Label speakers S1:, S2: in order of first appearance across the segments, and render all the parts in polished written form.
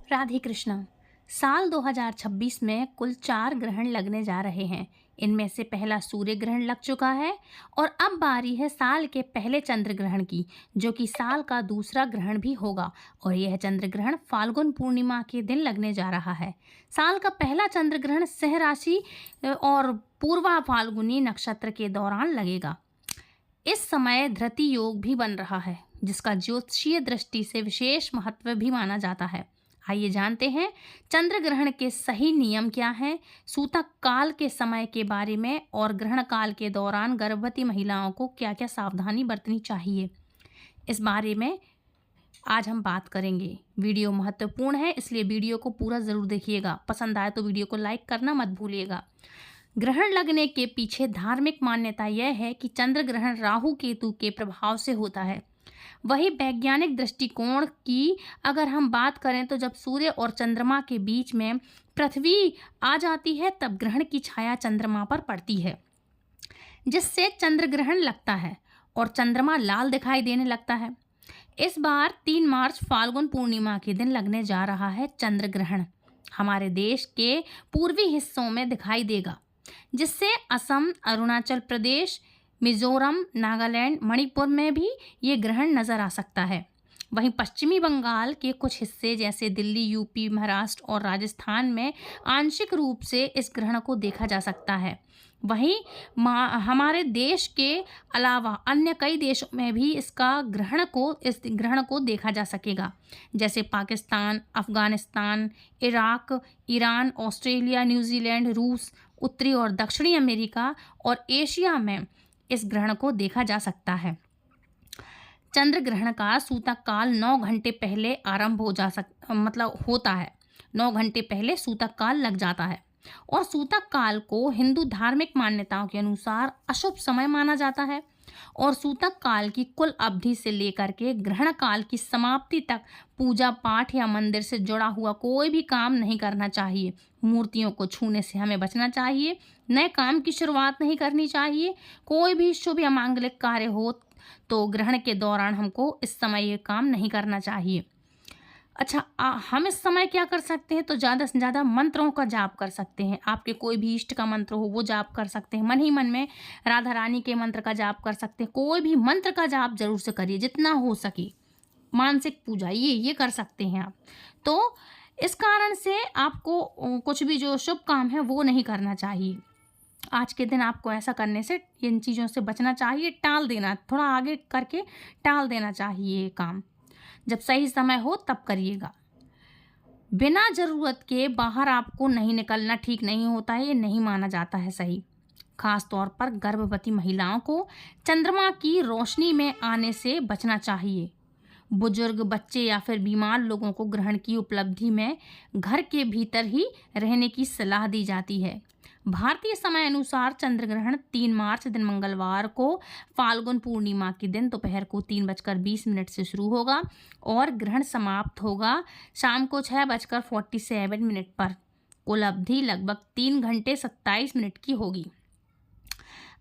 S1: राधे कृष्णा। साल 2026 में कुल 4 ग्रहण लगने जा रहे हैं। इनमें से पहला सूर्य ग्रहण लग चुका है और अब बारी है साल के पहले चंद्र ग्रहण की, जो कि साल का दूसरा ग्रहण भी होगा। और यह चंद्र ग्रहण फाल्गुन पूर्णिमा के दिन लगने जा रहा है। साल का पहला चंद्र ग्रहण सिंह राशि और पूर्वा फाल्गुनी नक्षत्र के दौरान लगेगा। इस समय धृति योग भी बन रहा है, जिसका ज्योतिषीय दृष्टि से विशेष महत्व भी माना जाता है। आइए जानते हैं चंद्र ग्रहण के सही नियम क्या हैं, सूतक काल के समय के बारे में और ग्रहण काल के दौरान गर्भवती महिलाओं को क्या क्या सावधानी बरतनी चाहिए। इस बारे में आज हम बात करेंगे। वीडियो महत्वपूर्ण है, इसलिए वीडियो को पूरा ज़रूर देखिएगा। पसंद आए तो वीडियो को लाइक करना मत भूलिएगा। ग्रहण लगने के पीछे धार्मिक मान्यता यह है कि चंद्र ग्रहण राहु केतु के प्रभाव से होता है। वही वैज्ञानिक दृष्टिकोण की अगर हम बात करें तो जब सूर्य और चंद्रमा के बीच में पृथ्वी आ जाती है तब ग्रहण की छाया चंद्रमा पर पड़ती है, जिससे चंद्र ग्रहण लगता है और चंद्रमा लाल दिखाई देने लगता है। इस बार 3 मार्च फाल्गुन पूर्णिमा के दिन लगने जा रहा है चंद्र ग्रहण। हमारे देश के पूर्वी हिस्सों में दिखाई देगा, जिससे असम, अरुणाचल प्रदेश, मिजोरम, नागालैंड, मणिपुर में भी ये ग्रहण नज़र आ सकता है। वहीं पश्चिमी बंगाल के कुछ हिस्से जैसे दिल्ली, यूपी, महाराष्ट्र और राजस्थान में आंशिक रूप से इस ग्रहण को देखा जा सकता है। वहीं हमारे देश के अलावा अन्य कई देशों में भी इस ग्रहण को देखा जा सकेगा, जैसे Pakistan, Afghanistan, Iraq, Iran, Australia, New Zealand, रूस, उत्तरी और दक्षिणी अमेरिका और एशिया में इस ग्रहण को देखा जा सकता है। चंद्र ग्रहण का सूतक काल 9 घंटे पहले आरंभ होता है। 9 घंटे पहले सूतक काल लग जाता है और सूतक काल को हिंदू धार्मिक मान्यताओं के अनुसार अशुभ समय माना जाता है और सूतक काल की कुल अवधि से लेकर के ग्रहण काल की समाप्ति तक पूजा पाठ या मंदिर से जुड़ा हुआ कोई भी काम नहीं करना चाहिए। मूर्तियों को छूने से हमें बचना चाहिए। नए काम की शुरुआत नहीं करनी चाहिए। कोई भी शुभ या मांगलिक कार्य हो तो ग्रहण के दौरान हमको इस समय ये काम नहीं करना चाहिए। अच्छा, हम इस समय क्या कर सकते हैं तो ज़्यादा से ज़्यादा मंत्रों का जाप कर सकते हैं। आपके कोई भी इष्ट का मंत्र हो वो जाप कर सकते हैं। मन ही मन में राधा रानी के मंत्र का जाप कर सकते हैं। कोई भी मंत्र का जाप जरूर से करिए, जितना हो सके। मानसिक पूजा ये कर सकते हैं आप। तो इस कारण से आपको कुछ भी जो शुभ काम है वो नहीं करना चाहिए। आज के दिन आपको ऐसा करने से, इन चीज़ों से बचना चाहिए, टाल देना, थोड़ा आगे करके टाल देना चाहिए ये काम। जब सही समय हो तब करिएगा। बिना ज़रूरत के बाहर आपको नहीं निकलना ठीक नहीं होता है, ये नहीं माना जाता है सही। खास तौर पर गर्भवती महिलाओं को चंद्रमा की रोशनी में आने से बचना चाहिए। बुजुर्ग, बच्चे या फिर बीमार लोगों को ग्रहण की उपलब्धि में घर के भीतर ही रहने की सलाह दी जाती है। भारतीय समय अनुसार चंद्र ग्रहण 3 मार्च दिन मंगलवार को फाल्गुन पूर्णिमा के दिन दोपहर को 3:20 से शुरू होगा और ग्रहण समाप्त होगा शाम को 6:47 पर। कुल अवधि लगभग 3 घंटे 27 मिनट की होगी।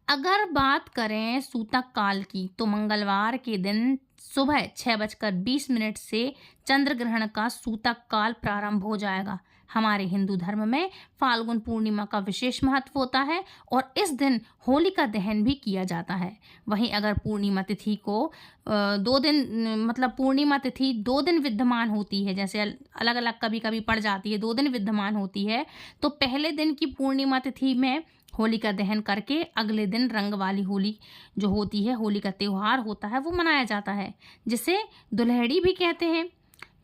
S1: अगर बात करें सूतक काल की तो मंगलवार के दिन सुबह 6:20 से चंद्र ग्रहण का सूतक काल प्रारंभ हो जाएगा। हमारे हिंदू धर्म में फाल्गुन पूर्णिमा का विशेष महत्व होता है और इस दिन होलिका दहन भी किया जाता है। वहीं अगर पूर्णिमा तिथि को पूर्णिमा तिथि 2 दिन विद्यमान होती है, जैसे अलग अलग कभी कभी पड़ जाती है, 2 दिन विद्यमान होती है, तो पहले दिन की पूर्णिमा तिथि में होलिका दहन करके अगले दिन रंग वाली होली जो होती है, होली का त्यौहार होता है, वो मनाया जाता है, जिसे दुल्हड़ी भी कहते हैं।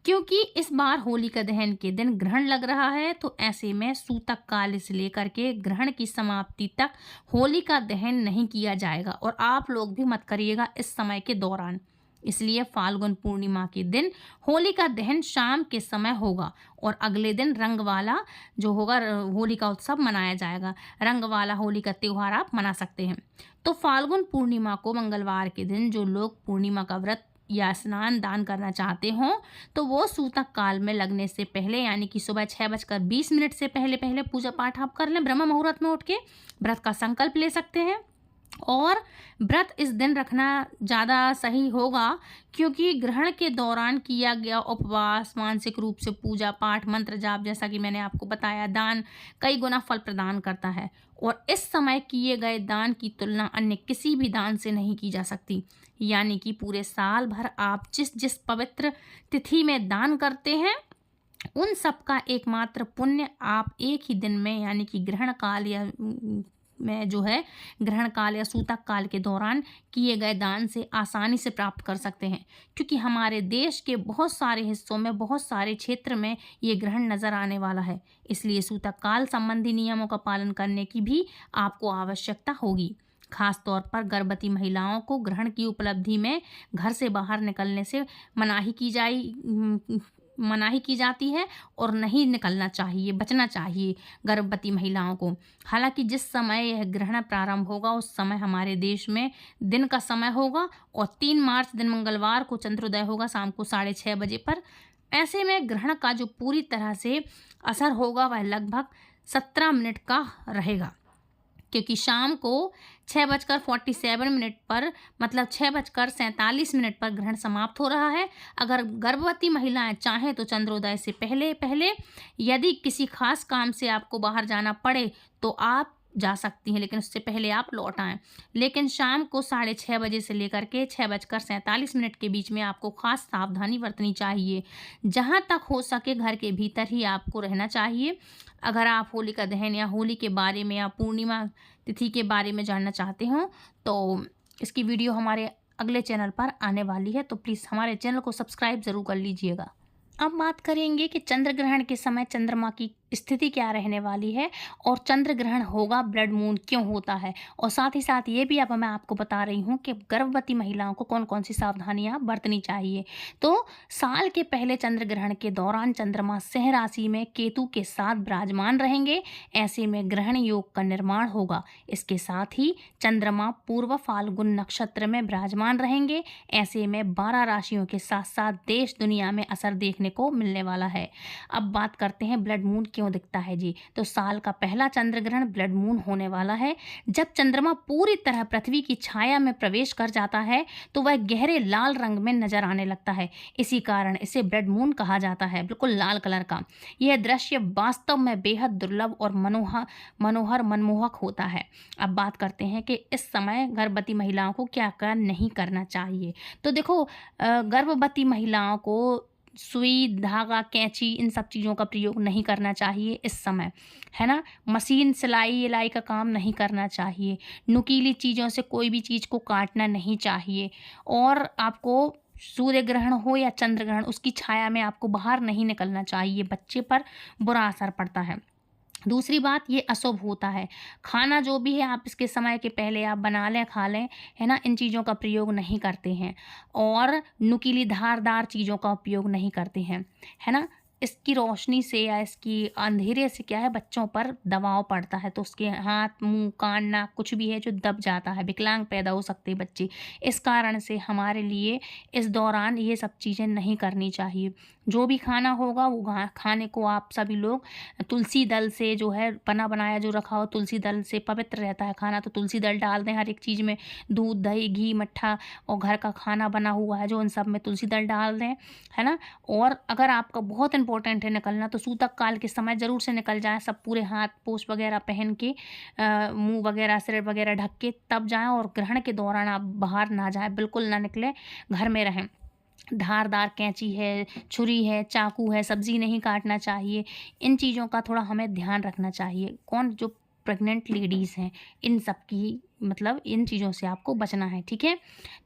S1: क्योंकि इस बार होलिका दहन के दिन ग्रहण लग रहा है, तो ऐसे में सूतक काल से लेकर के ग्रहण की समाप्ति तक होलिका दहन नहीं किया जाएगा और आप लोग भी मत करिएगा इस समय के दौरान। इसलिए फाल्गुन पूर्णिमा के दिन होलिका दहन शाम के समय होगा और अगले दिन रंग वाला जो होगा होली का उत्सव मनाया जाएगा। रंग वाला होली का त्यौहार आप मना सकते हैं। तो फाल्गुन पूर्णिमा को मंगलवार के दिन जो लोग पूर्णिमा का व्रत या स्नान दान करना चाहते हों तो वो सूतक काल में लगने से पहले, यानी कि सुबह 6:20 से पहले पूजा पाठ आप कर लें। ब्रह्म मुहूर्त में उठ के व्रत का संकल्प ले सकते हैं और व्रत इस दिन रखना ज़्यादा सही होगा, क्योंकि ग्रहण के दौरान किया गया उपवास, मानसिक रूप से पूजा पाठ, मंत्र जाप, जैसा कि मैंने आपको बताया, दान कई गुना फल प्रदान करता है और इस समय किए गए दान की तुलना अन्य किसी भी दान से नहीं की जा सकती। यानी कि पूरे साल भर आप जिस जिस पवित्र तिथि में दान करते हैं, उन सब का एकमात्र पुण्य आप एक ही दिन में, यानी कि ग्रहण काल या में जो है ग्रहण काल या सूतक काल के दौरान किए गए दान से आसानी से प्राप्त कर सकते हैं, क्योंकि हमारे देश के बहुत सारे हिस्सों में, बहुत सारे क्षेत्र में ये ग्रहण नज़र आने वाला है। इसलिए सूतक काल संबंधी नियमों का पालन करने की भी आपको आवश्यकता होगी। खास तौर पर गर्भवती महिलाओं को ग्रहण की उपलब्धि में घर से बाहर निकलने से मनाही की जाती है और नहीं निकलना चाहिए, बचना चाहिए गर्भवती महिलाओं को। हालांकि जिस समय यह ग्रहण प्रारंभ होगा उस समय हमारे देश में दिन का समय होगा और 3 मार्च दिन मंगलवार को चंद्रोदय होगा शाम को 6:30 बजे पर। ऐसे में ग्रहण का जो पूरी तरह से असर होगा वह लगभग 17 मिनट का रहेगा, क्योंकि शाम को 6:47 पर, मतलब 6:47 पर ग्रहण समाप्त हो रहा है। अगर गर्भवती महिलाएं चाहें तो चंद्रोदय से पहले पहले यदि किसी खास काम से आपको बाहर जाना पड़े तो आप जा सकती हैं, लेकिन उससे पहले आप लौट आएँ। लेकिन शाम को 6:30 बजे से लेकर के 6:47 के बीच में आपको खास सावधानी बरतनी चाहिए। जहाँ तक हो सके घर के भीतर ही आपको रहना चाहिए। अगर आप होलिका दहन या होली के बारे में या पूर्णिमा तिथि के बारे में जानना चाहते हो तो इसकी वीडियो हमारे अगले चैनल पर आने वाली है, तो प्लीज़ हमारे चैनल को सब्सक्राइब ज़रूर कर लीजिएगा। अब बात करेंगे कि चंद्र ग्रहण के समय चंद्रमा की स्थिति क्या रहने वाली है और चंद्र ग्रहण होगा, ब्लड मून क्यों होता है, और साथ ही साथ ये भी अब मैं आपको बता रही हूँ कि गर्भवती महिलाओं को कौन कौन सी सावधानियाँ बरतनी चाहिए। तो साल के पहले चंद्र ग्रहण के दौरान चंद्रमा सिंह राशि में केतु के साथ विराजमान रहेंगे। ऐसे में ग्रहण योग का निर्माण होगा। इसके साथ ही चंद्रमा पूर्व फाल्गुन नक्षत्र में विराजमान रहेंगे। ऐसे में 12 राशियों के साथ साथ देश दुनिया में असर देखने को मिलने वाला है। अब बात करते हैं ब्लड मून क्यों दिखता है जी। तो साल का पहला चंद्र ग्रहण ब्लड मून होने वाला है। जब चंद्रमा पूरी तरह पृथ्वी की छाया में प्रवेश कर जाता है तो वह गहरे लाल रंग में नजर आने लगता है। इसी कारण इसे ब्लड मून कहा जाता है, बिल्कुल लाल कलर का। यह दृश्य वास्तव में बेहद दुर्लभ और मनोहर मनमोहक होता है। अब बात करते हैं कि इस समय गर्भवती महिलाओं को क्या क्या नहीं करना चाहिए। तो देखो, गर्भवती महिलाओं को सुई, धागा, कैंची, इन सब चीज़ों का प्रयोग नहीं करना चाहिए इस समय, है ना। मशीन, सिलाई इलाई का काम नहीं करना चाहिए। नुकीली चीज़ों से कोई भी चीज़ को काटना नहीं चाहिए। और आपको सूर्य ग्रहण हो या चंद्र ग्रहण, उसकी छाया में आपको बाहर नहीं निकलना चाहिए। बच्चे पर बुरा असर पड़ता है। दूसरी बात, ये अशुभ होता है। खाना जो भी है आप इसके समय के पहले आप बना लें, खा लें, है ना। इन चीज़ों का प्रयोग नहीं करते हैं और नुकीली धारदार चीज़ों का उपयोग नहीं करते हैं, है ना। इसकी रोशनी से या इसकी अंधेरे से क्या है, बच्चों पर दबाव पड़ता है तो उसके हाथ, मुंह, कान, नाक कुछ भी है जो दब जाता है, विकलांग पैदा हो सकते हैं बच्चे। इस कारण से हमारे लिए इस दौरान ये सब चीज़ें नहीं करनी चाहिए। जो भी खाना होगा वो खाने को आप सभी लोग तुलसी दल से, जो है बना बनाया जो रखा हो तुलसी दल से, पवित्र रहता है खाना, तो तुलसी दल डाल दें हर एक चीज़ में। दूध, दही, घी, मट्ठा और घर का खाना बना हुआ है जो, उन सब में तुलसी दल डाल दें, है ना। और अगर आपका बहुत इंपॉर्टेंट है निकलना तो सूतक काल के समय ज़रूर से निकल जाएं। सब पूरे हाथ पोछ वगैरह पहन के, मुंह वगैरह, सिर वगैरह ढक के तब जाएं। और ग्रहण के दौरान आप बाहर ना जाएं, बिल्कुल ना निकलें, घर में रहें। धारदार कैंची है, छुरी है, चाकू है, सब्जी नहीं काटना चाहिए। इन चीज़ों का थोड़ा हमें ध्यान रखना चाहिए। जो प्रेग्नेंट लेडीज़ हैं, इन सब की मतलब इन चीज़ों से आपको बचना है, ठीक है।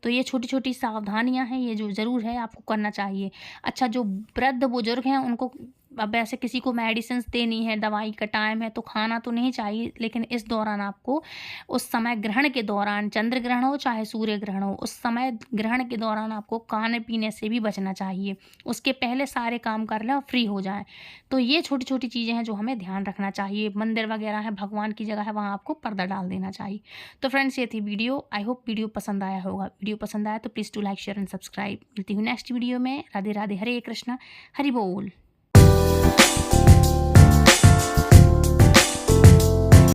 S1: तो ये छोटी छोटी सावधानियां हैं, ये जो ज़रूर है आपको करना चाहिए। अच्छा, जो वृद्ध बुजुर्ग हैं उनको अब ऐसे किसी को मेडिसिन देनी है, दवाई का टाइम है तो खाना तो नहीं चाहिए, लेकिन इस दौरान आपको उस समय ग्रहण के दौरान, चंद्र ग्रहण हो चाहे सूर्य ग्रहण हो, उस समय ग्रहण के दौरान आपको खाने पीने से भी बचना चाहिए। उसके पहले सारे काम कर लें और फ्री हो जाएं। तो ये छोटी छोटी चीज़ें हैं जो हमें ध्यान रखना चाहिए। मंदिर वगैरह है, भगवान की जगह है, वहाँ आपको पर्दा डाल देना चाहिए। तो फ्रेंड्स, ये थी वीडियो। आई होप वीडियो पसंद आया होगा। वीडियो पसंद आया तो please do like, share and subscribe. मिलती हूँ नेक्स्ट वीडियो में। राधे राधे, हरे कृष्णा, हरि बोल।